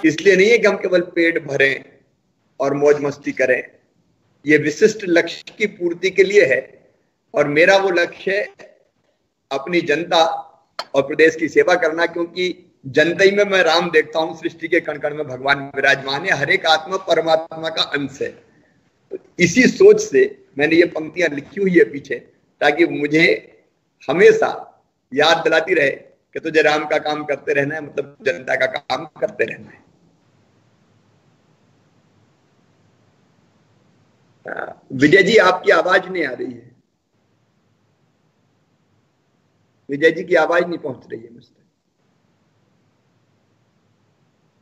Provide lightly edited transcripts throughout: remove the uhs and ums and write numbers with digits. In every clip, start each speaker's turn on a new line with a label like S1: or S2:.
S1: इसलिए नहीं है कि हम केवल पेट भरें और मौज मस्ती करें, ये विशिष्ट लक्ष्य की पूर्ति के लिए है। और मेरा वो लक्ष्य है अपनी जनता और प्रदेश की सेवा करना, क्योंकि जनता ही में मैं राम देखता हूं, सृष्टि के कण कण में भगवान विराजमान है, हर एक आत्मा परमात्मा का अंश है। तो इसी सोच से मैंने ये पंक्तियां लिखी हुई है पीछे, ताकि मुझे हमेशा याद दिलाती रहे कि तुझे राम का काम करते रहना है, मतलब जनता का काम करते रहना है। विजय जी, आपकी आवाज नहीं आ रही है। विजय जी की आवाज नहीं पहुंच रही है मुझ तक।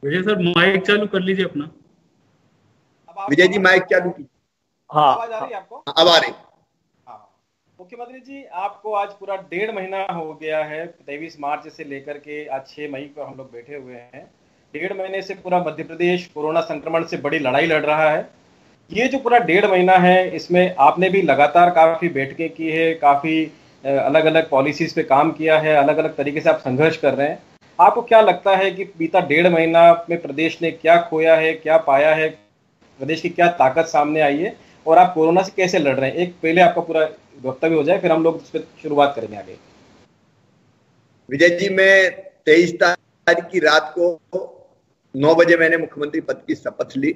S2: विजय सर माइक चालू कर लीजिए अपना।
S1: विजय जी माइक चालू की।
S3: हाँ, आवाज आ रही है आपको?
S1: अब आ रही।
S3: हाँ, मुख्यमंत्री जी, आपको आज पूरा 1.5 महीना हो गया है, 23 मार्च से लेकर के आज 6 मई को हम लोग बैठे हुए हैं। 1.5 महीने से पूरा मध्य प्रदेश कोरोना संक्रमण से बड़ी लड़ाई लड़ रहा है। ये जो पूरा 1.5 महीना है, इसमें आपने भी लगातार काफी बैठकें की है, काफी अलग अलग पॉलिसीज पे काम किया है, अलग अलग तरीके से आप संघर्ष कर रहे हैं। आपको क्या लगता है कि बीता 1.5 महीना में प्रदेश ने क्या खोया है, क्या पाया है, प्रदेश की क्या ताकत सामने आई है, और आप कोरोना से कैसे लड़ रहे हैं? एक पहले आपका पूरा वक्तव्य हो जाए, फिर हम लोग इस पर शुरुआत करेंगे आगे।
S1: विजय जी, मैं 23 तारीख की रात को 9 बजे मैंने मुख्यमंत्री पद की शपथ ली।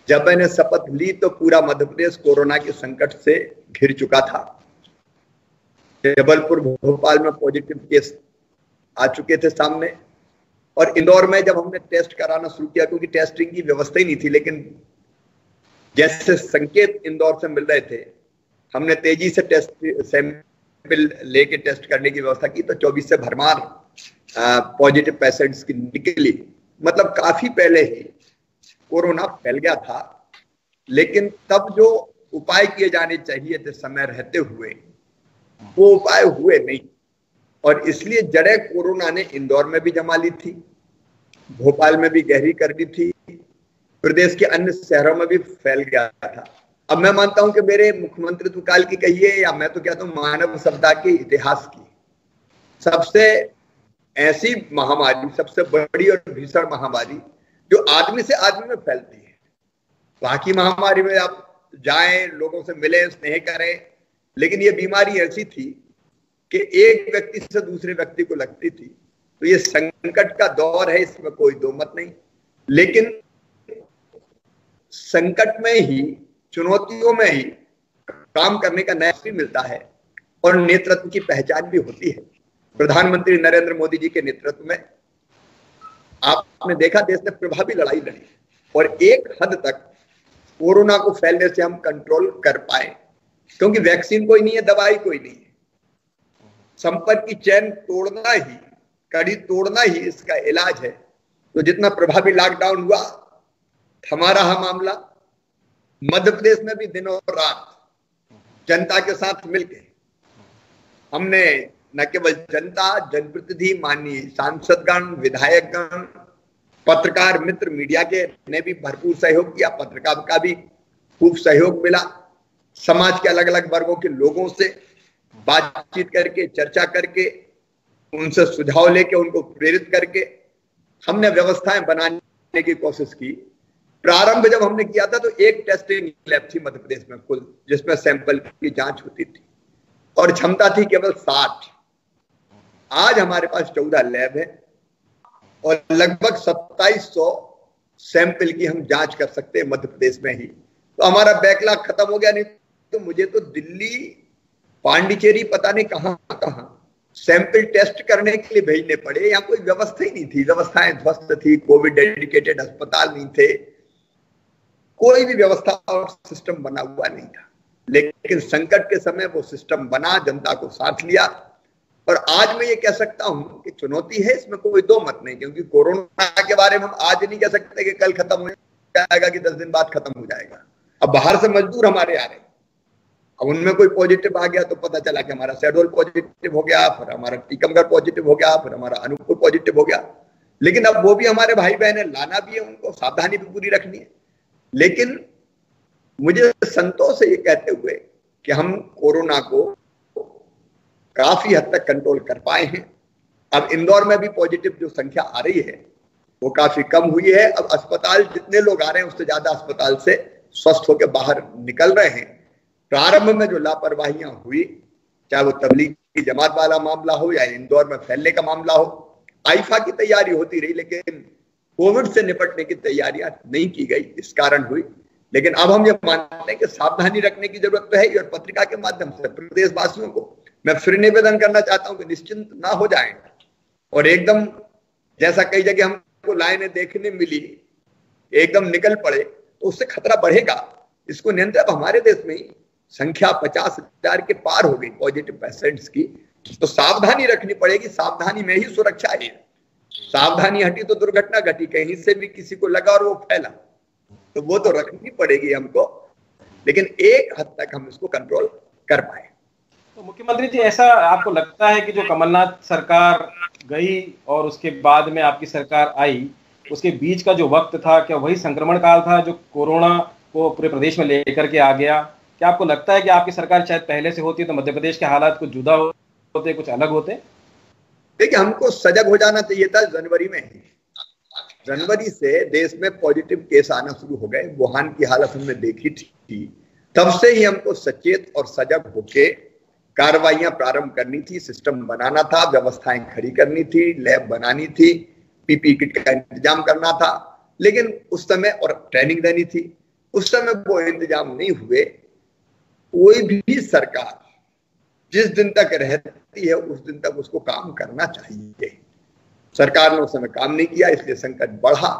S1: जब मैंने शपथ ली तो पूरा मध्य प्रदेश कोरोना के संकट से घिर चुका था। जबलपुर, भोपाल में पॉजिटिव केस आ चुके थे सामने, और इंदौर में जब हमने टेस्ट कराना शुरू किया, क्योंकि टेस्टिंग की व्यवस्था ही नहीं थी, लेकिन जैसे संकेत इंदौर से मिल रहे थे, हमने तेजी से टेस्ट सैंपल लेके टेस्ट करने की व्यवस्था की, तो 24 से भरमार पॉजिटिव पेशेंट्स की निकली। मतलब काफी पहले ही कोरोना फैल गया था, लेकिन तब जो उपाय किए जाने चाहिए थे समय रहते हुए, वो उपाय हुए नहीं, और इसलिए जड़ें कोरोना ने इंदौर में भी जमा ली थी, भोपाल में भी गहरी कर दी थी, प्रदेश के अन्य शहरों में भी फैल गया था। अब मैं मानता हूं कि मेरे मुख्यमंत्रित्व काल की कहिए, या मैं तो कहता हूं मानव सभ्यता के इतिहास की सबसे ऐसी महामारी, सबसे बड़ी और भीषण महामारी जो आदमी से आदमी में फैलती है। बाकी महामारी में आप जाएं, लोगों से मिलें, स्नेह करें, लेकिन ये बीमारी ऐसी थी कि एक व्यक्ति से दूसरे व्यक्ति को लगती थी। तो ये संकट का दौर है, इसमें कोई दो मत नहीं, लेकिन संकट में ही, चुनौतियों में ही काम करने का नया भी मिलता है, और नेतृत्व की पहचान भी होती है। प्रधानमंत्री नरेंद्र मोदी जी के नेतृत्व में आपने देखा देश ने प्रभावी लड़ाई लड़ी, और एक हद तक कोरोना को फैलने से हम कंट्रोल कर पाए, क्योंकि वैक्सीन कोई नहीं है, दवाई कोई नहीं है। संपर्क की चैन तोड़ना ही, कड़ी तोड़ना ही इसका इलाज है। तो जितना प्रभावी लॉकडाउन हुआ, थमा रहा मामला, मध्य प्रदेश में भी दिनों रात जनता के साथ मिलकर हमने न केवल जनता, जनप्रतिनिधि, माननीय सांसदगण, विधायकगण, पत्रकार मित्र, मीडिया के ने भी भरपूर सहयोग किया, पत्रकार का भी खूब सहयोग मिला। समाज के अलग अलग वर्गों के लोगों से बातचीत करके, चर्चा करके, उनसे सुझाव लेके, उनको प्रेरित करके हमने व्यवस्थाएं बनाने की कोशिश की। प्रारंभ जब हमने किया था तो एक टेस्टिंग लैब थी मध्य प्रदेश में कुल, जिसमें सैंपल की जांच होती थी, और क्षमता थी केवल 60। आज हमारे पास 14 लैब है, और लगभग 2700 सैंपल की हम जांच कर सकते हैं मध्य प्रदेश में ही। तो हमारा बैकलॉग खत्म हो गया। नहीं तो मुझे तो दिल्ली, पांडिचेरी, पता नहीं कहां कहां सैंपल टेस्ट करने के लिए भेजने पड़े। यहाँ कोई व्यवस्था ही नहीं थी, व्यवस्थाएं ध्वस्त थी, कोविड डेडिकेटेड अस्पताल नहीं थे, कोई भी व्यवस्था और सिस्टम बना हुआ नहीं था। लेकिन संकट के समय वो सिस्टम बना, जनता को साथ लिया, और आज मैं ये कह सकता हूं कि चुनौती है, इसमें कोई दो मत नहीं, क्योंकि कोरोना के बारे में हम आज नहीं कह सकते कि कल खत्म हो जाएगा, कि 10 दिन बाद खत्म हो जाएगा। अब बाहर से मजदूर हमारे आ रहे हैं, अब उनमें कोई पॉजिटिव आ गया तो पता चला कि हमारा शहडोल पॉजिटिव हो गया, फिर हमारा टीकमगढ़ पॉजिटिव हो गया, फिर हमारा अनूपपुर पॉजिटिव हो गया। लेकिन अब वो भी हमारे भाई बहन है, लाना भी है, उनको सावधानी भी पूरी रखनी है। लेकिन मुझे संतोष है ये कहते हुए कि हम कोरोना को काफी हद तक कंट्रोल कर पाए हैं। अब इंदौर में भी पॉजिटिव जो संख्या आ रही है वो काफी कम हुई है। अब अस्पताल जितने लोग आ रहे हैं उससे ज्यादा अस्पताल से स्वस्थ होकर बाहर निकल रहे हैं। प्रारंभ में जो लापरवाहियां हुई, चाहे वो तबलीग की जमात वाला मामला हो या इंदौर में फैलने का मामला हो, आईफा की तैयारी होती रही लेकिन कोविड से निपटने की तैयारियां नहीं की गई, इस कारण हुई। लेकिन अब हम ये मानते हैं कि सावधानी रखने की जरूरत तो है ही, और पत्रिका के माध्यम से प्रदेशवासियों को मैं फिर निवेदन करना चाहता हूं कि निश्चिंत ना हो जाएं और एकदम जैसा कई जगह हमको लाइनें देखने मिली एकदम निकल पड़े तो उससे खतरा बढ़ेगा। इसको नियंत्रण हमारे देश में ही संख्या 50,000 के पार हो गई पॉजिटिव पेशेंट्स की, तो सावधानी रखनी पड़ेगी। सावधानी में ही सुरक्षा है। सावधानी हटी तो दुर्घटना घटी, कहीं से भी किसी को लगा और वो फैला, तो वो तो रखनी पड़ेगी हमको, लेकिन एक हद तक हम इसको कंट्रोल कर पाए।
S3: तो मुख्यमंत्री जी, ऐसा आपको लगता है कि जो कमलनाथ सरकार गई और उसके बाद में आपकी सरकार आई, उसके बीच का जो वक्त था, क्या वही संक्रमण काल था जो कोरोना को पूरे प्रदेश में लेकर के आ गया? क्या आपको लगता है कि आपकी सरकार शायद पहले से होती तो मध्य प्रदेश के हालात कुछ जुदा होते, कुछ अलग होते?
S1: देखिए, हमको सजग हो जाना चाहिए था जनवरी में ही। जनवरी से देश में पॉजिटिव केस आना शुरू हो गए, वुहान की हालत हमने देखी थी। तब से ही हमको सचेत और सजग होके कार्रवाइयां प्रारंभ करनी थी, सिस्टम बनाना था, व्यवस्थाएं खड़ी करनी थी, लैब बनानी थी, पीपी किट का इंतजाम करना था, लेकिन उस समय और ट्रेनिंग देनी थी। उस समय वो इंतजाम नहीं हुए। कोई भी सरकार जिस दिन तक रहती है उस दिन तक उसको काम करना चाहिए। सरकार ने उस समय काम नहीं किया, इसलिए संकट बढ़ा।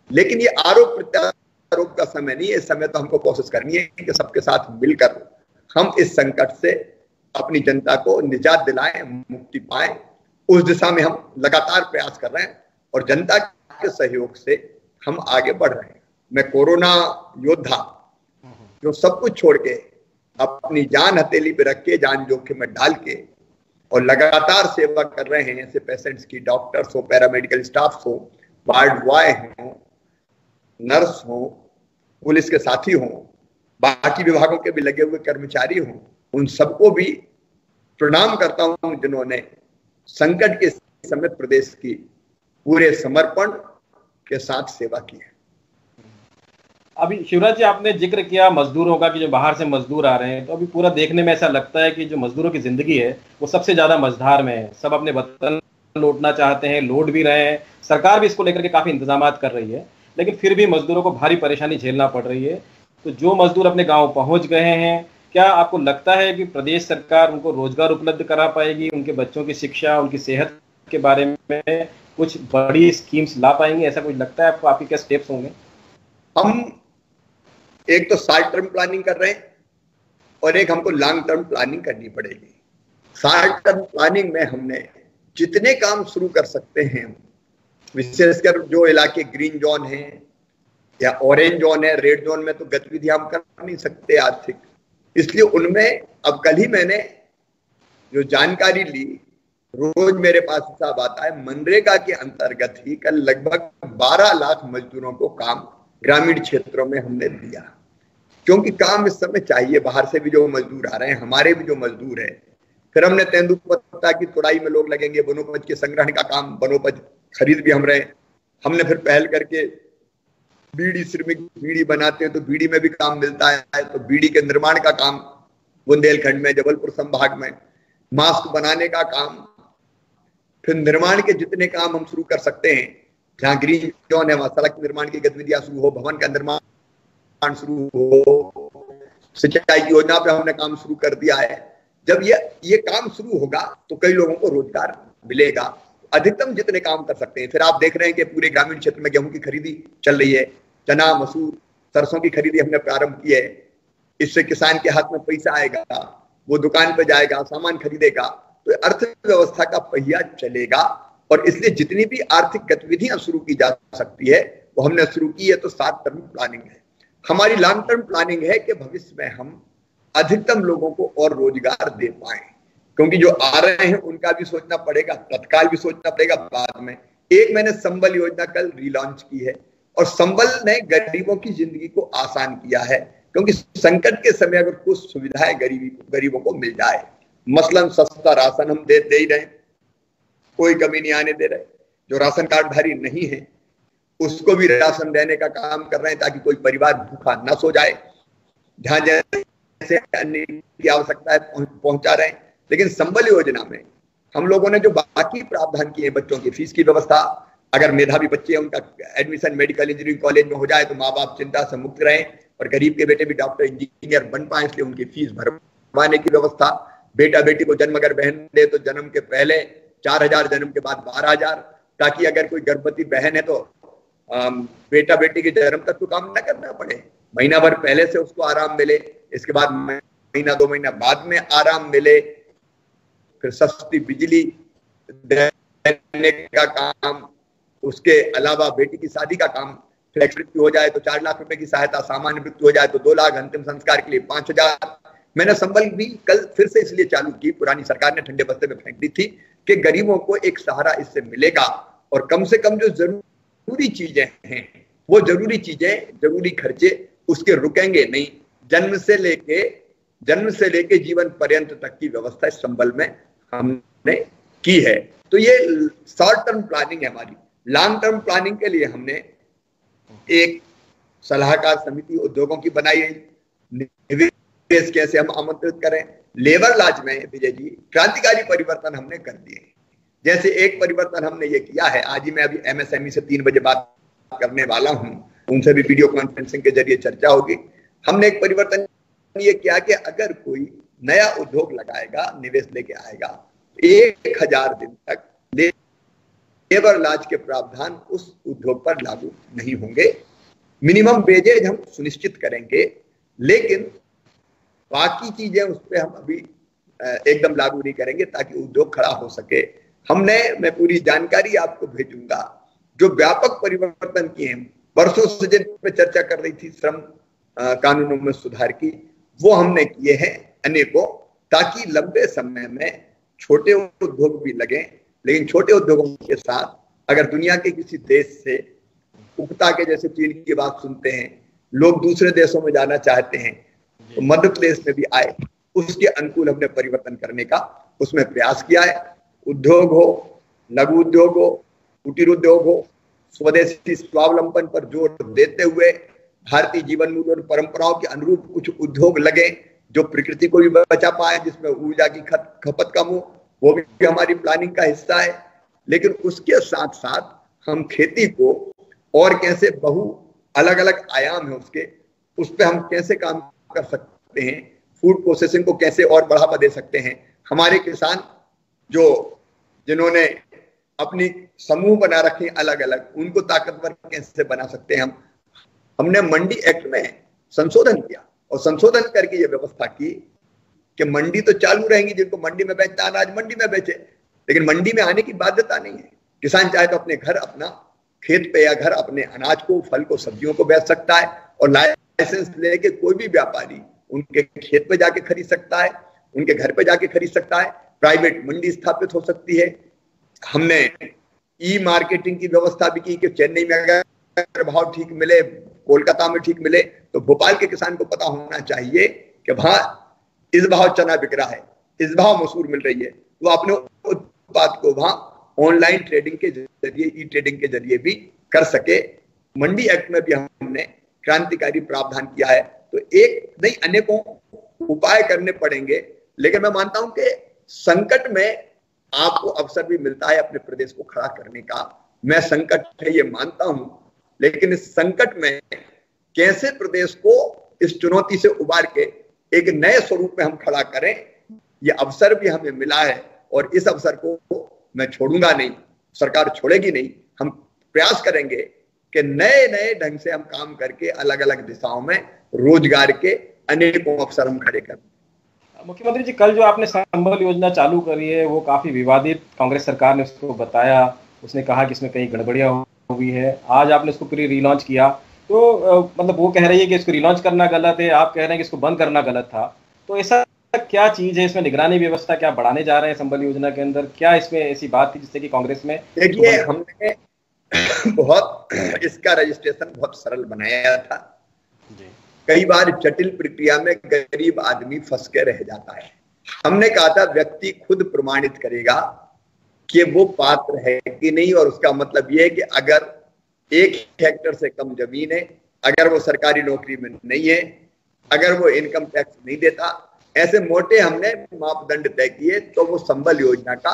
S1: लेकिन ये आरोप प्रत्यारोप का समय नहीं है। इस समय तो हमको कोशिश करनी है कि सबके साथ मिलकर हम इस संकट से अपनी जनता को निजात दिलाएं, मुक्ति पाएं। उस दिशा में हम लगातार प्रयास कर रहे हैं और जनता के सहयोग से हम आगे बढ़ रहे हैं। मैं कोरोना योद्धा जो सब कुछ छोड़ के अपनी जान हथेली पे रख के, जान जोखिम में डाल के और लगातार सेवा कर रहे हैं, ऐसे पेशेंट्स की, डॉक्टर्स हो, पैरामेडिकल स्टाफ हो, वार्ड बॉय हो, नर्स हो, पुलिस के साथी हो, बाकी विभागों के भी लगे हुए कर्मचारी हो, उन सबको भी प्रणाम करता हूं जिन्होंने संकट के समय प्रदेश की पूरे समर्पण के साथ सेवा की है।
S3: अभी शिवराज जी, आपने जिक्र किया मजदूरों का कि जो बाहर से मजदूर आ रहे हैं, तो अभी पूरा देखने में ऐसा लगता है कि जो मजदूरों की जिंदगी है वो सबसे ज्यादा मझधार में है। सब अपने वतन लौटना चाहते हैं, लौट भी रहे हैं। सरकार भी इसको लेकर के काफी इंतजाम कर रही है, लेकिन फिर भी मजदूरों को भारी परेशानी झेलना पड़ रही है। तो जो मजदूर अपने गाँव पहुंच गए हैं, क्या आपको लगता है कि प्रदेश सरकार उनको रोजगार उपलब्ध करा पाएगी? उनके बच्चों की शिक्षा, उनकी सेहत के बारे में कुछ बड़ी स्कीम्स ला पाएंगे? ऐसा कुछ लगता है आपको? आपके क्या स्टेप्स होंगे?
S1: हम एक तो शॉर्ट टर्म प्लानिंग कर रहे हैं और एक हमको लॉन्ग टर्म प्लानिंग करनी पड़ेगी। शॉर्ट टर्म प्लानिंग में हमने जितने काम शुरू कर सकते हैं, विशेषकर जो इलाके ग्रीन जोन है या ऑरेंज जोन है, रेड जोन में तो गतिविधि हम कर नहीं सकते आर्थिक, इसलिए उनमें अब कल ही मैंने जो जानकारी ली, रोज मेरे पास हिसाब आता है, मनरेगा के अंतर्गत ही कल लगभग 12 लाख मजदूरों को काम ग्रामीण क्षेत्रों में हमने दिया, क्योंकि काम इस समय चाहिए। बाहर से भी जो मजदूर आ रहे हैं, हमारे भी जो मजदूर हैं। फिर हमने तेंदुपत्ता की तुड़ाई में लोग लगेंगे, वनोपज के संग्रहण का काम, वनोपज खरीद भी हम रहे। हमने फिर पहल करके बीड़ी, श्रमिक बीड़ी बनाते हैं तो बीड़ी में भी काम मिलता है, तो बीड़ी के निर्माण का काम बुंदेलखंड में, जबलपुर संभाग में, मास्क बनाने का काम, फिर निर्माण के जितने काम हम शुरू कर सकते हैं, जहाँ ग्रीन जोन है वहां सड़क निर्माण की गतिविधियां शुरू हो, भवन का निर्माण शुरू हो, सिंचाई की योजना पे हमने काम शुरू कर दिया है। जब ये काम शुरू होगा तो कई लोगों को रोजगार मिलेगा। अधिकतम जितने काम कर सकते हैं। फिर आप देख रहे हैं कि पूरे ग्रामीण क्षेत्र में गेहूं की खरीदी चल रही है, चना, मसूर, सरसों की खरीदी हमने प्रारंभ की है। इससे किसान के हाथ में पैसा आएगा, वो दुकान पे जाएगा, सामान खरीदेगा, तो अर्थव्यवस्था का पहिया चलेगा। और इसलिए जितनी भी आर्थिक गतिविधियां शुरू की जा सकती है वो हमने शुरू की है। तो शॉर्ट टर्म प्लानिंग है। हमारी लॉन्ग टर्म प्लानिंग है कि भविष्य में हम अधिकतम लोगों को और रोजगार दे पाए, क्योंकि जो आ रहे हैं उनका भी सोचना पड़ेगा, तत्काल भी सोचना पड़ेगा, बाद में। एक मैंने संबल योजना कल रिलॉन्च की है और संबल ने गरीबों की जिंदगी को आसान किया है, क्योंकि संकट के समय अगर कुछ सुविधाएं गरीबों को मिल जाए, मसलन सस्ता राशन हम दे ही रहे, कोई कमी नहीं आने दे रहे। जो राशन कार्डधारी नहीं है उसको भी राशन देने का काम कर रहे हैं ताकि कोई परिवार भूखा न सो जाए। जहां जैसे अन्य की आवश्यकता है पहुंचा रहे हैं। लेकिन संबल योजना में हम लोगों ने जो बाकी प्रावधान किए, बच्चों की फीस की व्यवस्था, अगर मेधावी बच्चे हैं उनका एडमिशन मेडिकल इंजीनियरिंग कॉलेज में हो जाए तो माँ बाप चिंता से मुक्त रहें और गरीब के बेटे भी डॉक्टर इंजीनियर बन पाए, इसलिए उनकी फीस भरवाने की व्यवस्था। बेटा बेटी को जन्म अगर बहन दे तो जन्म के पहले 4,000, जन्म के बाद 12,000, ताकि अगर कोई गर्भवती बहन है तो बेटा बेटी के जन्म तक तो काम न करना पड़े, महीना भर पहले से उसको आराम मिले, इसके बाद महीना 2 महीना बाद में आराम मिले। फिर सस्ती बिजली देने का काम, उसके अलावा बेटी की शादी का काम, फिर मृत्यु हो जाए तो 4 लाख रुपए की सहायता, सामान्य मृत्यु हो जाए तो 2 लाख, अंतिम संस्कार के लिए 5,000। मैंने संबल भी कल फिर से इसलिए चालू की, पुरानी सरकार ने ठंडे बस्ते में फेंक दी थी, कि गरीबों को एक सहारा इससे मिलेगा और कम से कम जो जरूरी चीजें हैं, वो जरूरी चीजें, जरूरी खर्चे उसके रुकेंगे नहीं। जन्म से लेके जीवन पर्यंत तक की व्यवस्था इस संबल में हमने की है। तो ये शॉर्ट टर्म प्लानिंग है हमारी। लॉन्ग टर्म प्लानिंग के लिए हमने एक सलाहकार समिति उद्योगों की बनाई है, निवेश कैसे हम आमंत्रित करें। लेबर लॉज में विजय जी क्रांतिकारी परिवर्तन हमने कर दिए। जैसे एक परिवर्तन हमने ये किया है, आज ही मैं अभी MSME से 3 बजे बात करने वाला हूं, उनसे भी वीडियो कॉन्फ्रेंसिंग के जरिए चर्चा होगी। हमने एक परिवर्तन ये किया कि अगर कोई नया उद्योग लगाएगा, निवेश लेके आएगा, 1000 दिन तक लेबर लॉज के प्रावधान उस उद्योग पर लागू नहीं होंगे। मिनिमम वेजेज हम सुनिश्चित करेंगे, लेकिन बाकी चीजें उस पर हम अभी एकदम लागू नहीं करेंगे ताकि उद्योग खड़ा हो सके। मैं पूरी जानकारी आपको भेजूंगा। जो व्यापक परिवर्तन किए हैं, वर्षों से जिन पे चर्चा कर रही थी श्रम कानूनों में सुधार की, वो हमने किए हैं अनेकों, ताकि लंबे समय में छोटे उद्योग भी लगे। लेकिन छोटे उद्योगों के साथ अगर दुनिया के किसी देश से उकता के, जैसे चीन की बात सुनते हैं, लोग दूसरे देशों में जाना चाहते हैं तो मध्य प्रदेश में भी आए, उसके अनुकूल हमने परिवर्तन करने का उसमें प्रयास किया है। उद्योग हो, लघु उद्योग हो, कुटीर उद्योग हो, स्वदेशी स्वावलंबन पर जोर देते हुए भारतीय जीवन मूल्य और परंपराओं के अनुरूप कुछ उद्योग लगे जो प्रकृति को भी बचा पाए, जिसमें ऊर्जा की खपत कम हो, वो भी हमारी प्लानिंग का हिस्सा है। लेकिन उसके साथ साथ हम खेती को और कैसे अलग अलग आयाम है उसके, उस पर हम कैसे काम कर सकते हैं, फूड प्रोसेसिंग को कैसे और बढ़ावा दे सकते हैं। हमारे किसान जिन्होंने अपनी समूह बना रखे अलग अलग, उनको ताकतवर कैसे बना सकते हैं हमने मंडी एक्ट में संशोधन किया और संशोधन करके ये व्यवस्था की कि मंडी तो चालू रहेंगी, जिनको मंडी में बेचना अनाज मंडी में बेचे, लेकिन मंडी में आने की बाध्यता नहीं है। किसान चाहे तो अपने घर, अपना खेत पे या घर अपने अनाज को, फल को, सब्जियों को बेच सकता है और लाइसेंस लेके कोई भी व्यापारी उनके खेत पे जाके खरीद सकता है, उनके घर पे जाके खरीद सकता है। प्राइवेट मंडी स्थापित हो सकती है। हमने ई मार्केटिंग की व्यवस्था भी की कि चेन्नई में अगर भाव ठीक मिले, कोलकाता में ठीक मिले, तो भोपाल के किसान को पता होना चाहिए कि वहां इस भाव चना बिक रहा है, इस भाव मसूर मिल रही है, तो अपने उत्पाद को वहां ऑनलाइन ट्रेडिंग के जरिए, ई ट्रेडिंग के जरिए भी कर सके। मंडी एक्ट में भी हमने क्रांतिकारी प्रावधान किया है। तो एक नहीं, अनेकों उपाय करने पड़ेंगे। लेकिन मैं मानता हूं कि संकट में आपको अवसर भी मिलता है अपने प्रदेश को खड़ा करने का। मैं संकट है ये मानता हूं, लेकिन इस संकट में कैसे प्रदेश को इस चुनौती से उबार के एक नए स्वरूप में हम खड़ा करें, ये अवसर भी हमें मिला है और इस अवसर को मैं छोड़ूंगा नहीं, सरकार छोड़ेगी नहीं। हम प्रयास करेंगे कि नए नए ढंग से हम काम करके अलग अलग दिशाओं में रोजगार के अनेकों अवसर हम खड़े करें।
S3: मुख्यमंत्री जी, कल जो आपने संबल योजना चालू करी है वो काफी विवादित, कांग्रेस सरकार ने उसको बताया, उसने कहा कि इसमें कई गड़बड़ियां हुई है। आज आपने इसको पूरी रीलॉन्च किया, तो मतलब वो कह रही है कि इसको रीलॉन्च करना गलत है, आप कह रहे हैं कि इसको बंद करना गलत था। तो ऐसा क्या चीज है इसमें? निगरानी व्यवस्था क्या बढ़ाने जा रहे हैं संबल योजना के अंदर? क्या इसमें ऐसी बात थी जिससे कि कांग्रेस में?
S1: देखिए, हमने बहुत इसका रजिस्ट्रेशन बहुत सरल बनाया था। कई बार जटिल प्रक्रिया में गरीब आदमी फंस के रह जाता है। हमने कहा था व्यक्ति खुद प्रमाणित करेगा कि वो पात्र है कि नहीं, और उसका मतलब यह है कि अगर 1 हेक्टेयर से कम जमीन है, अगर वो सरकारी नौकरी में नहीं है, अगर वो इनकम टैक्स नहीं देता, ऐसे मोटे हमने मापदंड तय किए तो वो संबल योजना का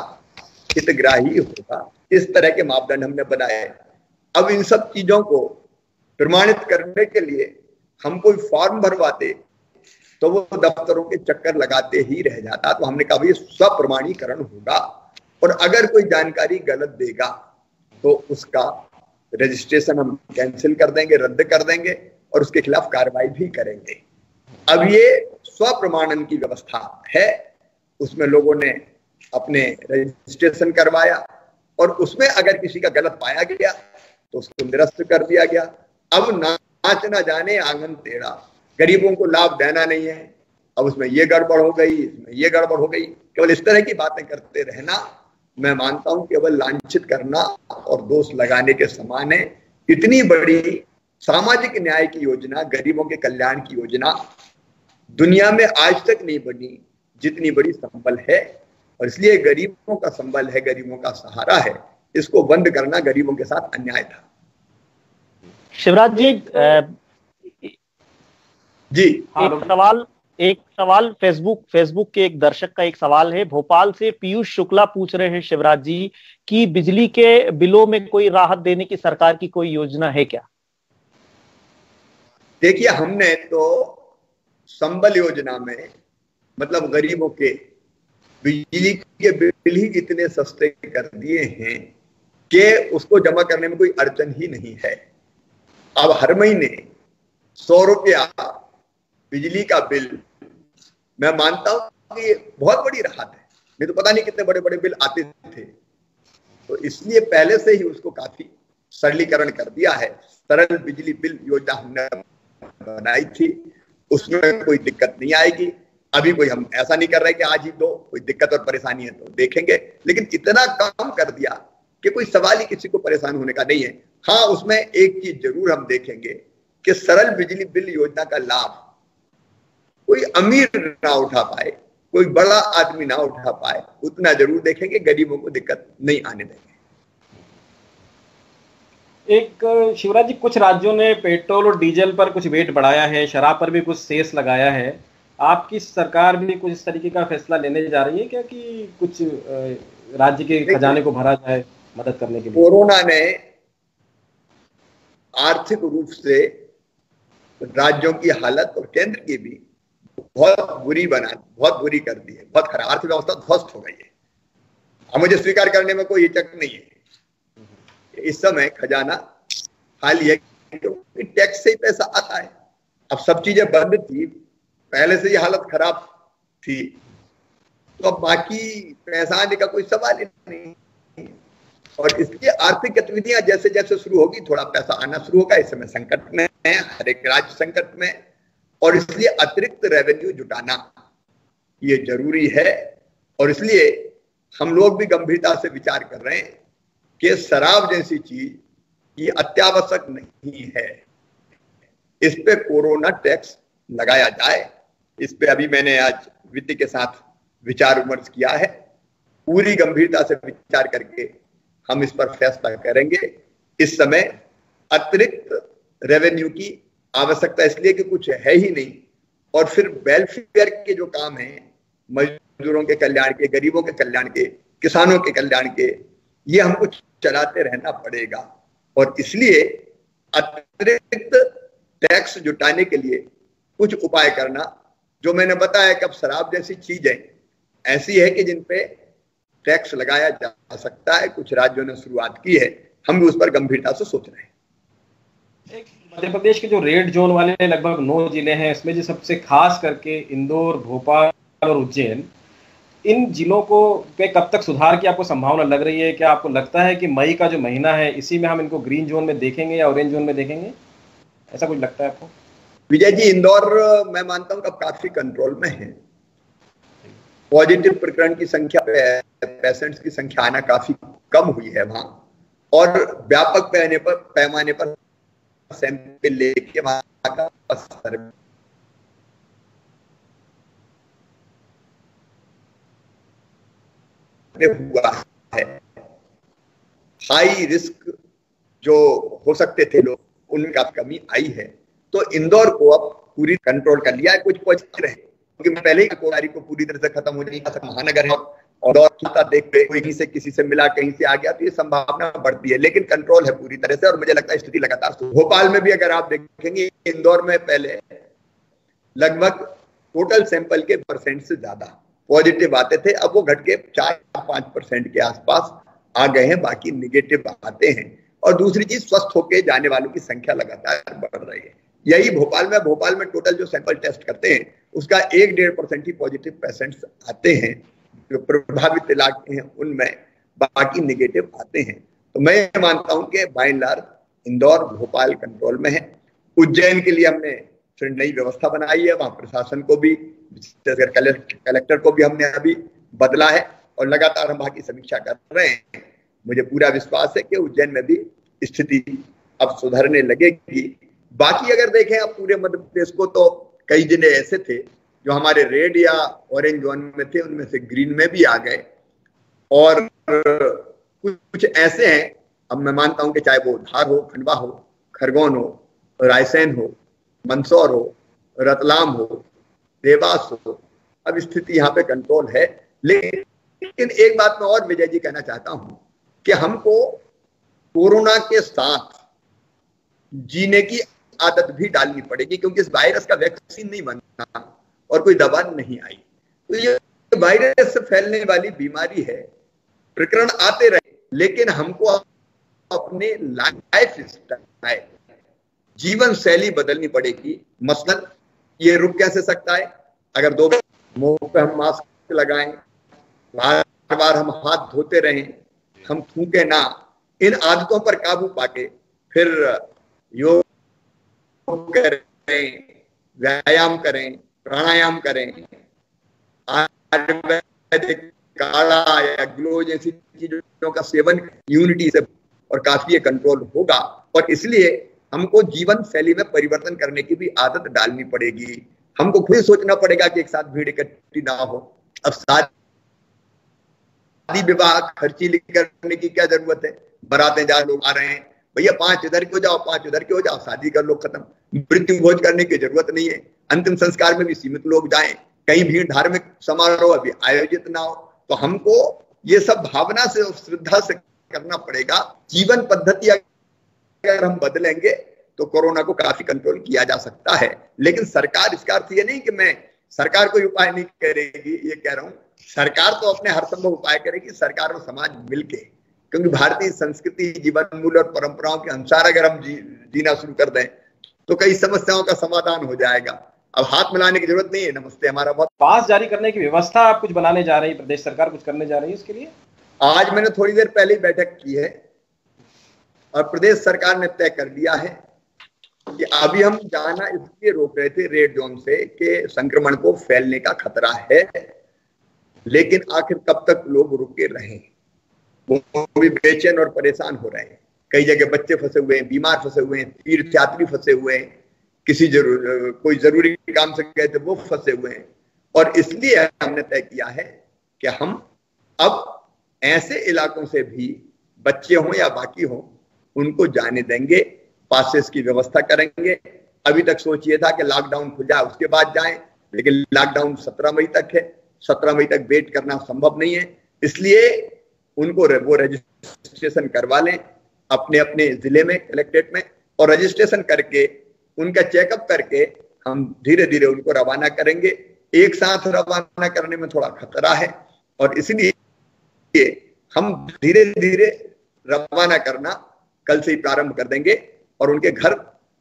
S1: हितग्राही होगा। इस तरह के मापदंड हमने बनाए। अब इन सब चीजों को प्रमाणित करने के लिए हम कोई फॉर्म भरवाते तो वो दफ्तरों के चक्कर लगाते ही रह जाता। तो हमने कहा भाई स्वप्रमाणीकरण होगा, और अगर कोई जानकारी गलत देगा तो उसका रजिस्ट्रेशन हम कैंसिल कर देंगे, रद्द कर देंगे, और उसके खिलाफ कार्रवाई भी करेंगे। अब ये स्वप्रमाणन की व्यवस्था है, उसमें लोगों ने अपने रजिस्ट्रेशन करवाया, और उसमें अगर किसी का गलत पाया गया तो उसको निरस्त कर दिया गया। अब नाच ना जाने आंगन टेढ़ा, गरीबों को लाभ देना नहीं है, अब उसमें ये गड़बड़ हो गई, इसमें ये गड़बड़ हो गई। केवल इस तरह की बातें करते रहना, मैं मानता हूं केवल लांछित करना और दोष लगाने के समान है। इतनी बड़ी सामाजिक न्याय की योजना, गरीबों के कल्याण की योजना दुनिया में आज तक नहीं बनी जितनी बड़ी संबल है, और इसलिए गरीबों का संबल है, गरीबों का सहारा है। इसको बंद करना गरीबों के साथ अन्याय था।
S4: शिवराज जी,
S1: जी
S4: एक सवाल फेसबुक के एक दर्शक का एक सवाल है। भोपाल से पीयूष शुक्ला पूछ रहे हैं शिवराज जी कि बिजली के बिलों में कोई राहत देने की सरकार की कोई योजना है क्या?
S1: देखिए, हमने तो संबल योजना में मतलब गरीबों के बिजली के बिल ही इतने सस्ते कर दिए हैं कि उसको जमा करने में कोई अड़चन ही नहीं है। अब हर महीने 100 रुपया बिजली का बिल, मैं मानता हूं कि ये बहुत बड़ी राहत है, नहीं तो पता नहीं कितने बड़े बड़े बिल आते थे। तो इसलिए पहले से ही उसको काफी सरलीकरण कर दिया है। सरल बिजली बिल योजना हमने बनाई थी, उसमें कोई दिक्कत नहीं आएगी। अभी कोई हम ऐसा नहीं कर रहे कि आज ही दो, कोई दिक्कत और परेशानी है तो देखेंगे, लेकिन इतना काम कर दिया कि कोई सवाल ही किसी को परेशान होने का नहीं है। हाँ, उसमें एक चीज जरूर हम देखेंगे कि सरल बिजली बिल योजना का लाभ कोई अमीर ना उठा पाए, कोई बड़ा आदमी ना उठा पाए, उतना जरूर देखेंगे, गरीबों को दिक्कत नहीं आने देंगे।
S3: एक शिवराज जी, कुछ राज्यों ने पेट्रोल और डीजल पर कुछ वेट बढ़ाया है, शराब पर भी कुछ सेस लगाया है। आपकी सरकार भी कुछ इस तरीके का फैसला लेने जा रही है क्या कि कुछ राज्य के खजाने को भरा जाए मदद करने के लिए?
S1: कोरोना ने आर्थिक रूप से राज्यों की हालत और केंद्र की भी बहुत बुरी कर दी है, बहुत खराब। अर्थव्यवस्था ध्वस्त हो गई है। अब मुझे स्वीकार करने में कोई हिचक नहीं है। इस समय खजाना खाली है क्योंकि टैक्स से ही पैसा आता है। अब सब चीजें बंद थी, पहले से ही हालत खराब थी, तो अब बाकी पैसा आने का कोई सवाल ही नहीं। और इसलिए आर्थिक गतिविधियां जैसे जैसे शुरू होगी, थोड़ा पैसा आना शुरू होगा। इस समय संकट में है, हर एक राज्य संकट में, और इसलिए अतिरिक्त रेवेन्यू जुटाना ये जरूरी है। और इसलिए हम लोग भी गंभीरता से विचार कर रहे हैं कि शराब जैसी चीज ये अत्यावश्यक नहीं है, इस पे कोरोना टैक्स लगाया जाए। इस पे अभी मैंने आज वित्त के साथ विचार विमर्श किया है। पूरी गंभीरता से विचार करके हम इस पर फैसला करेंगे। इस समय अतिरिक्त रेवेन्यू की आवश्यकता इसलिए कि कुछ है ही नहीं, और फिर वेलफेयर के जो काम हैं, मजदूरों के कल्याण के, गरीबों के कल्याण के, किसानों के कल्याण के, ये हमको चलाते रहना पड़ेगा। और इसलिए अतिरिक्त टैक्स जुटाने के लिए कुछ उपाय करना, जो मैंने बताया कि अब शराब जैसी चीजें ऐसी है कि जिन पे टैक्स लगाया जा सकता है, कुछ राज्यों ने शुरुआत की है, हम भी उस पर गंभीरता से सोच रहे हैं।
S3: मध्य प्रदेश के जो रेड जोन वाले लगभग 9 जिले हैं, इसमें जो सबसे खास करके इंदौर, भोपाल और उज्जैन, इन जिलों को पे कब तक सुधार की आपको संभावना लग रही है? क्या आपको लगता है कि मई का जो महीना है इसी में हम इनको ग्रीन जोन में देखेंगे या ऑरेंज जोन में देखेंगे? ऐसा कुछ लगता है आपको?
S1: विजय जी, इंदौर मैं मानता हूं अब काफी कंट्रोल में है। पॉजिटिव प्रकरण की संख्या, पेशेंट्स की संख्या आना काफी कम हुई है वहां, और व्यापक पैमाने पर सैंपल लेके वहां का असर हुआ है। हाई रिस्क जो हो सकते थे लोग, उनमें काफी कमी आई है। तो इंदौर को अब पूरी कंट्रोल कर लिया है। कुछ पॉजिटिव रहे क्योंकि पहले ही तारीख को पूरी तरह से खत्म हो जाएगी, महानगर है और देख के कोई कहीं से किसी से मिला, कहीं से आ गया, तो ये संभावना बढ़ती है, लेकिन कंट्रोल है पूरी तरह से और मुझे लगता है स्थिति लगातार। भोपाल में भी अगर आप देखेंगे, इंदौर में पहले लगभग टोटल सैंपल के % से ज्यादा पॉजिटिव आते थे, अब वो घट के 4-5% के आसपास आ गए हैं, बाकी निगेटिव आते हैं। और दूसरी चीज, स्वस्थ होकर जाने वालों की संख्या लगातार बढ़ रही है। यही भोपाल में टोटल जो सैंपल टेस्ट करते हैं उसका 1-1.5% ही पॉजिटिव पेशेंट्स आते हैं, जो प्रभावित इलाके हैं उनमें, बाकी निगेटिव आते हैं। तो मैं मानता हूं कि by and large Indore, Bhopal control में है। उज्जैन के लिए हमने फिर नई व्यवस्था बनाई है, वहां प्रशासन को भी, कलेक्टर को भी हमने अभी बदला है और लगातार हम वहां की समीक्षा कर रहे हैं। मुझे पूरा विश्वास है कि उज्जैन में भी स्थिति अब सुधरने लगेगी। बाकी अगर देखें आप पूरे मध्य प्रदेश को, तो कई जिले ऐसे थे जो हमारे रेड या ऑरेंज जोन में थे, उनमें से ग्रीन में भी आ गए, और कुछ ऐसे हैं, अब मैं मानता हूं कि चाहे वो धार हो, खंडवा हो, खरगोन हो, रायसेन हो, मंदसौर हो, रतलाम हो, देवास हो, अब स्थिति यहाँ पे कंट्रोल है। लेकिन एक बात मैं और विजय जी कहना चाहता हूं कि हमको कोरोना के साथ जीने की आदत भी डालनी पड़ेगी, क्योंकि इस वायरस का वैक्सीन नहीं बना और कोई दवा नहीं आई। तो ये वायरस से फैलने वाली बीमारी है, प्रकरण आते रहे, लेकिन हमको अपने लाइफ स्टाइल, जीवन शैली बदलनी पड़ेगी। मसलन ये रुक कैसे सकता है? अगर 2 मुंह पे हम मास्क लगाएं, बार बार हम हाथ धोते रहें, हम थूके ना, इन आदतों पर काबू पाके फिर योग करें, व्यायाम करें, प्राणायाम करें, आयुर्वेदिक काढ़ा या ग्लो जैसी चीजों का सेवन, इम्यूनिटी से और काफी कंट्रोल होगा। और इसलिए हमको जीवन शैली में परिवर्तन करने की भी आदत डालनी पड़ेगी। हमको खुद सोचना पड़ेगा कि एक साथ भीड़ इकट्ठी ना हो। अब शादी विवाह खर्चीली करने की क्या जरूरत है? बारातें जा, लोग आ रहे हैं, भैया 5 इधर के हो जाओ, 5 उधर के हो जाओ, शादी कर लो, खत्म। मृत्यु भोज करने की जरूरत नहीं है। अंतिम संस्कार में भी सीमित लोग जाएं, कहीं भीड़ धार्मिक समारोह अभी आयोजित ना हो। तो हमको ये सब भावना से और श्रद्धा से करना पड़ेगा। जीवन पद्धति अगर हम बदलेंगे तो कोरोना को काफी कंट्रोल किया जा सकता है। लेकिन सरकार, इसका अर्थ ये नहीं कि मैं सरकार कोई उपाय नहीं करेगी, ये कह रहा हूं सरकार तो अपने हर संभव उपाय करेगी, सरकार और समाज मिलके, क्योंकि भारतीय संस्कृति, जीवन मूल्य और परंपराओं के अनुसार अगर हम जीना शुरू कर दें तो कई समस्याओं का समाधान हो जाएगा। अब हाथ मिलाने की जरूरत नहीं है। नमस्ते, हमारा बहुत
S3: पास जारी करने की व्यवस्था आप कुछ बनाने जा रही है, प्रदेश सरकार कुछ करने जा रही है इसके लिए?
S1: आज मैंने थोड़ी देर पहले बैठक की है और प्रदेश सरकार ने तय कर लिया है कि अभी हम जाना इसलिए रोक रहे थे रेड जोन से कि संक्रमण को फैलने का खतरा है, लेकिन आखिर कब तक लोग रुके रहे, वो भी बेचैन और परेशान हो रहे हैं। कई जगह बच्चे फंसे हुए हैं, बीमार फंसे हुए हैं, तीर्थयात्री फंसे हुए हैं, किसी कोई जरूरी काम से गए थे वो फंसे हुए हैं। और इसलिए हमने तय किया है कि हम अब ऐसे इलाकों से भी बच्चे हों या बाकी हों, उनको जाने देंगे, पासेस की व्यवस्था करेंगे। अभी तक सोच ये था कि लॉकडाउन खुल जाए उसके बाद जाएं, लेकिन लॉकडाउन 17 मई तक है। 17 मई तक वेट करना संभव नहीं है, इसलिए उनको वो रजिस्ट्रेशन करवा लें अपने अपने जिले में, कलेक्ट्रेट में, और रजिस्ट्रेशन करके उनका चेकअप करके हम धीरे धीरे उनको रवाना करेंगे। एक साथ रवाना करने में थोड़ा खतरा है और इसलिए हम धीरे धीरे रवाना करना कल से ही प्रारंभ कर देंगे। और उनके घर,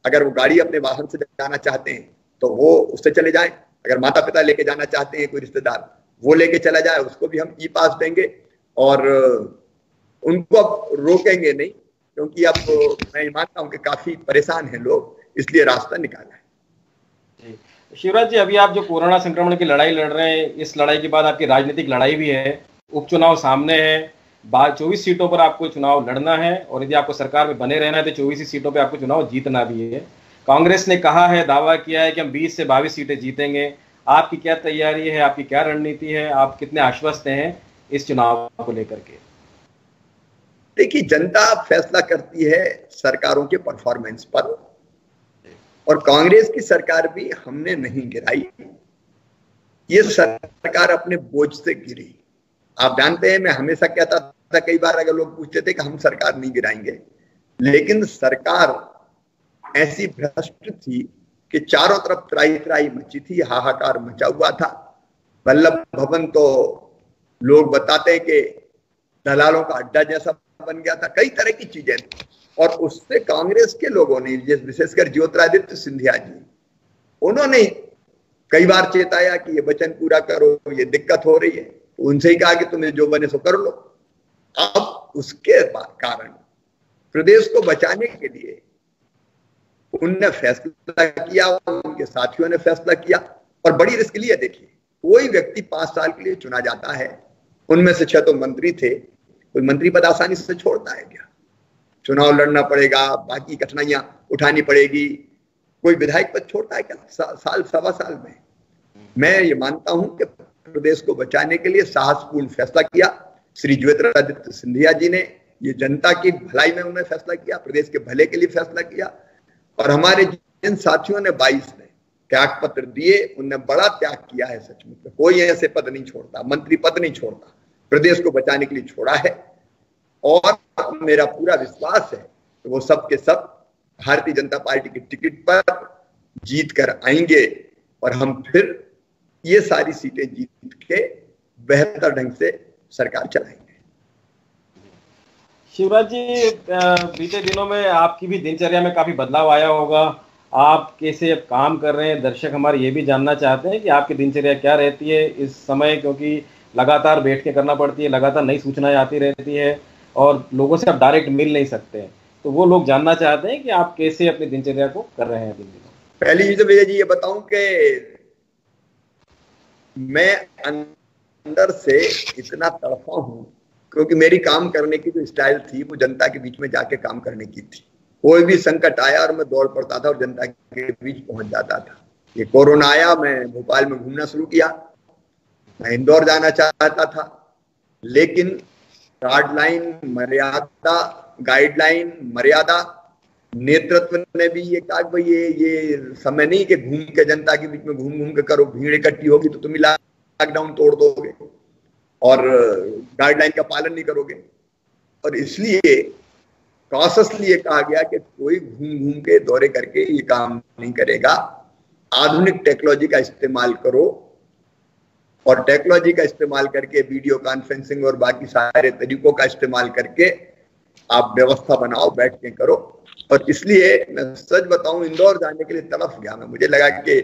S1: अगर वो गाड़ी अपने वाहन से जाना चाहते हैं तो वो उससे चले जाएं, अगर माता पिता लेके जाना चाहते हैं, कोई रिश्तेदार, वो लेके चला जाए, उसको भी हम ई पास देंगे। और उनको अब रोकेंगे नहीं, क्योंकि अब मैं मानता हूं कि काफी परेशान हैं लोग, इसलिए रास्ता निकाला है।
S3: शिवराज जी, अभी आप जो कोरोना संक्रमण की लड़ाई लड़ रहे हैं, इस लड़ाई के बाद आपकी राजनीतिक लड़ाई भी है, उपचुनाव सामने है, 24 सीटों पर आपको चुनाव लड़ना है और यदि आपको सरकार में बने रहना है तो 24 सीटों पर आपको चुनाव जीतना भी है। कांग्रेस ने कहा है, दावा किया है कि हम 20 से 22 सीटें जीतेंगे। आपकी क्या तैयारी है, आपकी क्या रणनीति है, आप कितने आश्वस्त हैं इस चुनाव को लेकर के?
S1: देखिए, जनता फैसला करती है सरकारों के परफॉर्मेंस पर, और कांग्रेस की सरकार भी हमने नहीं गिराई, ये सरकार अपने बोझ से गिरी। आप जानते हैं, मैं हमेशा कहता था, कई बार अगर लोग पूछते थे कि हम सरकार नहीं गिराएंगे, लेकिन सरकार ऐसी भ्रष्ट थी कि चारों तरफ त्राही त्राही मची थी, हाहाकार मचा हुआ था। वल्लभ भवन तो लोग बताते हैं कि दलालों का अड्डा जैसा बन गया था, कई तरह की चीजें थी। और उससे कांग्रेस के लोगों ने, विशेषकर ज्योतिरादित्य सिंधिया जी, उन्होंने कई बार चेताया कि ये वचन पूरा करो, ये दिक्कत हो रही है। तो उनसे ही कहा कि तुम्हें जो बने सो कर लो। अब उसके कारण प्रदेश को बचाने के लिए उनने फैसला किया, उनके साथियों ने फैसला किया, और बड़ी रिस्क लिया। देखिए, कोई व्यक्ति 5 साल के लिए चुना जाता है, उनमें से 6 तो मंत्री थे, कोई मंत्री पद आसानी से छोड़ता है क्या? चुनाव लड़ना पड़ेगा, बाकी कठिनाइयां उठानी पड़ेगी, कोई विधायक पद छोड़ता है क्या साल सवा साल में? मैं ये मानता हूं कि प्रदेश को बचाने के लिए साहसपूर्ण फैसला किया श्री ज्योतिरादित्य सिंधिया जी ने। ये जनता की भलाई में उन्होंने फैसला किया, प्रदेश के भले के लिए फैसला किया। और हमारे जिन साथियों ने 22 ने त्याग पत्र दिए, उनने बड़ा त्याग किया है। सचमुच में कोई ऐसे पद नहीं छोड़ता, मंत्री पद नहीं छोड़ता, प्रदेश को बचाने के लिए छोड़ा है। और मेरा पूरा विश्वास है कि वो सब के सब भारतीय जनता पार्टी की टिकट पर जीत कर आएंगे, और हम फिर ये सारी सीटें जीत के बेहतर ढंग से सरकार चलाएंगे।
S3: शिवराज जी, बीते दिनों में आपकी भी दिनचर्या में काफी बदलाव आया होगा। आप कैसे अब काम कर रहे हैं? दर्शक हमारे ये भी जानना चाहते हैं कि आपकी दिनचर्या क्या रहती है इस समय, क्योंकि लगातार बैठ के करना पड़ती है, लगातार नई सूचनाएं आती रहती है, और लोगों से आप डायरेक्ट मिल नहीं सकते। तो वो लोग जानना चाहते हैं कि आप कैसे अपनी दिनचर्या को कर रहे हैं दिन दिनों।
S1: पहली चीज तो विजय जी ये बताऊं कि मैं अंदर से इतना तड़पा हूं, क्योंकि मेरी काम करने की जो स्टाइल थी वो जनता के बीच में जाके काम करने की थी। कोई भी संकट आया और मैं दौड़ पड़ता था और जनता के बीच पहुंच जाता था। ये कोरोना आया, मैं भोपाल में घूमना शुरू किया, मैं इंदौर जाना चाहता था, लेकिन गाइडलाइन मर्यादा गाइडलाइन मर्यादा नेतृत्व ने भी ये कहा भाई ये समय नहीं कि घूम के जनता के बीच में घूम के करो, भीड़ इकट्ठी होगी तो तुम लॉकडाउन तोड़ दोगे और गाइडलाइन का पालन नहीं करोगे। और इसलिए कॉशसली ये कहा गया कि कोई घूम के दौरे करके ये काम नहीं करेगा, आधुनिक टेक्नोलॉजी का इस्तेमाल करो, और टेक्नोलॉजी का इस्तेमाल करके वीडियो कॉन्फ्रेंसिंग और बाकी सारे तरीकों का इस्तेमाल करके आप व्यवस्था बनाओ, बैठ के करो। और इसलिए मैं सच बताऊं, इंदौर जाने के लिए तड़प गया मैं। मुझे लगा कि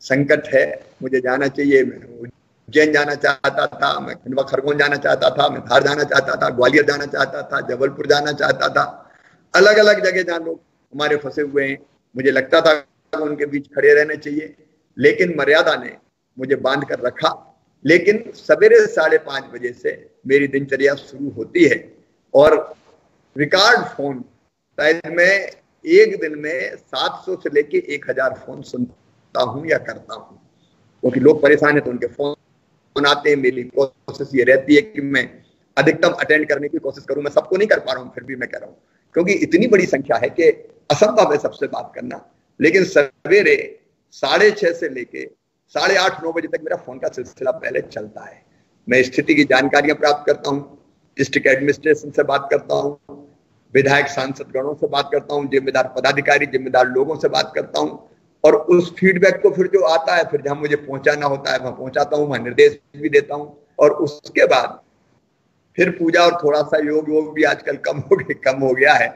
S1: संकट है, मुझे जाना चाहिए। मैं उज्जैन जाना चाहता था, मैं खंडवा खरगोन जाना चाहता था, मैं धार जाना चाहता था, ग्वालियर जाना चाहता था, जबलपुर जाना चाहता था, अलग अलग जगह जहाँ लोग हमारे फंसे हुए हैं। मुझे लगता था कि उनके बीच खड़े रहने चाहिए, लेकिन मर्यादा ने मुझे बांध कर रखा। लेकिन सवेरे 5:30 बजे से मेरी दिनचर्या शुरू होती है, और रिकॉर्ड फोन शायद मैं एक दिन में 700 से लेके 1000 फोन सुनता हूं या करता हूं, क्योंकि लोग परेशान है तो उनके फोन आते हैं। मेरी कोशिश ये रहती है कि मैं अधिकतम अटेंड करने की कोशिश करूं। मैं सबको नहीं कर पा रहा हूं, फिर भी मैं कह रहा हूं, क्योंकि इतनी बड़ी संख्या है कि असंभव है सबसे बात करना। लेकिन सवेरे 6:30 से लेके 8:30-9 बजे तक मेरा फोन का सिलसिला पहले चलता है। मैं स्थिति की जानकारियां प्राप्त करता हूं, डिस्ट्रिक्ट एडमिनिस्ट्रेशन से बात करता हूं, विधायक सांसद गणों से बात करता हूं, जिम्मेदार पदाधिकारी जिम्मेदार लोगों से बात करता हूं, और उस फीडबैक को फिर जो आता है, फिर जहां मुझे पहुंचाना होता है वहां पहुंचाता हूं, वहां निर्देश भी देता हूं। और उसके बाद फिर पूजा और थोड़ा सा योग भी आजकल कम हो गया है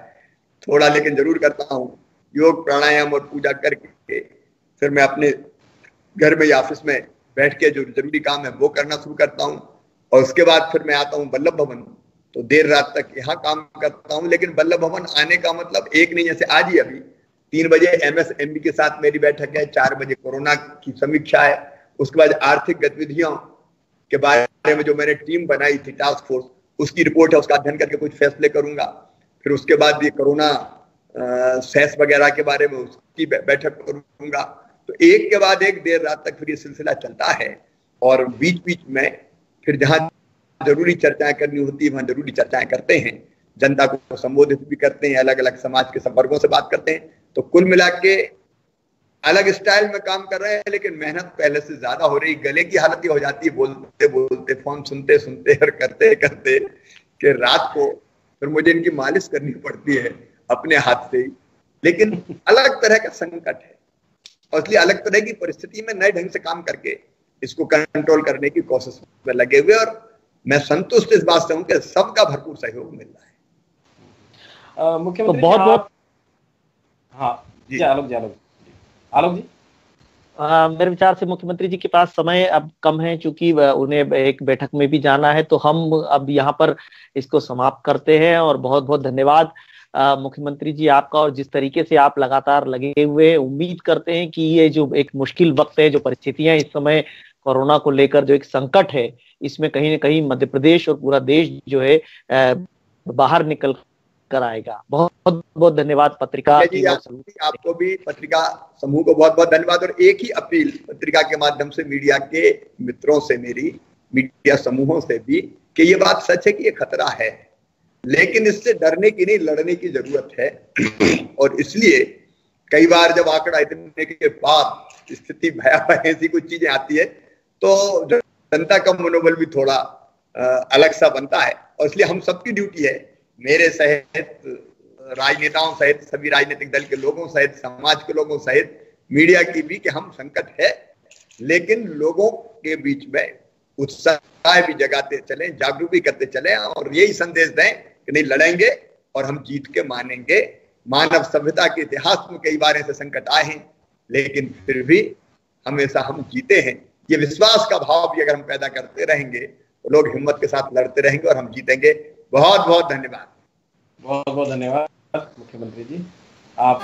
S1: थोड़ा, लेकिन जरूर करता हूं। योग प्राणायाम और पूजा करके फिर मैं अपने घर में या ऑफिस में बैठ के जो जरूरी काम है वो करना शुरू करता हूं। और उसके बाद फिर मैं आता हूं वल्लभ भवन, तो देर रात तक यहाँ काम करता हूं। लेकिन वल्लभ भवन आने का मतलब एक नहीं, जैसे आज ही अभी 3 बजे MSMB के साथ मेरी बैठक है, 4 बजे कोरोना की समीक्षा है, उसके बाद आर्थिक गतिविधियों के बारे में जो मैंने टीम बनाई थी टास्क फोर्स, उसकी रिपोर्ट है, उसका अध्ययन करके कुछ फैसले करूंगा। फिर उसके बाद ये कोरोना सेस वगैरह के बारे में उसकी बैठक करूंगा। तो एक के बाद एक देर रात तक फिर ये सिलसिला चलता है, और बीच बीच में फिर जहां जरूरी चर्चाएं करनी होती है वहां जरूरी चर्चाएं करते हैं। जनता को संबोधित भी करते हैं, अलग अलग समाज के सब वर्गों से बात करते हैं। तो कुल मिला के अलग स्टाइल में काम कर रहे हैं, लेकिन मेहनत पहले से ज्यादा हो रही। गले की हालत ही हो जाती है बोलते बोलते, फोन सुनते सुनते और करते करते, कि रात को फिर मुझे इनकी मालिश करनी पड़ती है अपने हाथ से ही। लेकिन अलग तरह का संकट है, और इसलिए अलग तरह की परिस्थिति में नए ढंग से काम करके इसको कंट्रोल करने की कोशिश में लगे हुए, और मैं संतुष्ट इस बात से हूं कि सबका भरपूर सहयोग मिल रहा है।
S3: मुख्यमंत्री
S4: तो बहुत बहुत
S3: हाँ जी आलोक जी।
S4: मेरे विचार से मुख्यमंत्री जी के पास समय अब कम है, चूंकि उन्हें एक बैठक में भी जाना है, तो हम अब यहाँ पर इसको समाप्त करते हैं। और बहुत बहुत धन्यवाद मुख्यमंत्री जी आपका, और जिस तरीके से आप लगातार लगे हुए, उम्मीद करते हैं कि ये जो एक मुश्किल वक्त है, जो परिस्थितियां इस समय कोरोना को लेकर जो एक संकट है, इसमें कहीं ना कहीं मध्य प्रदेश और पूरा देश जो है बाहर निकल कर आएगा। बहुत बहुत धन्यवाद पत्रिका
S1: जी, आपको भी, पत्रिका समूह को बहुत बहुत धन्यवाद। और एक ही अपील पत्रिका के माध्यम से मीडिया के मित्रों से, मेरी मीडिया समूहों से भी, कि ये बात सच है कि ये खतरा है, लेकिन इससे डरने की नहीं, लड़ने की जरूरत है। और इसलिए कई बार जब आंकड़ा इतने के बाद स्थिति भयावह ऐसी कुछ चीजें आती है, तो जनता का मनोबल भी थोड़ा अलग सा बनता है। और इसलिए हम सबकी ड्यूटी है, मेरे सहित, राजनेताओं सहित, सभी राजनीतिक दल के लोगों सहित, समाज के लोगों सहित, मीडिया की भी, कि हम संकट है, लेकिन लोगों के बीच में उत्साह भी जगाते चलें, जागरूक भी करते चलें, और यही संदेश दें कि नहीं, लड़ेंगे और हम जीत के मानेंगे। मानव सभ्यता के इतिहास में कई बार ऐसे संकट आए हैं, लेकिन फिर भी हमेशा हम जीते हैं। ये विश्वास का भाव भी अगर हम पैदा करते रहेंगे, तो लोग हिम्मत के साथ लड़ते रहेंगे और हम जीतेंगे। बहुत बहुत धन्यवाद।
S3: बहुत बहुत धन्यवाद मुख्यमंत्री जी। आप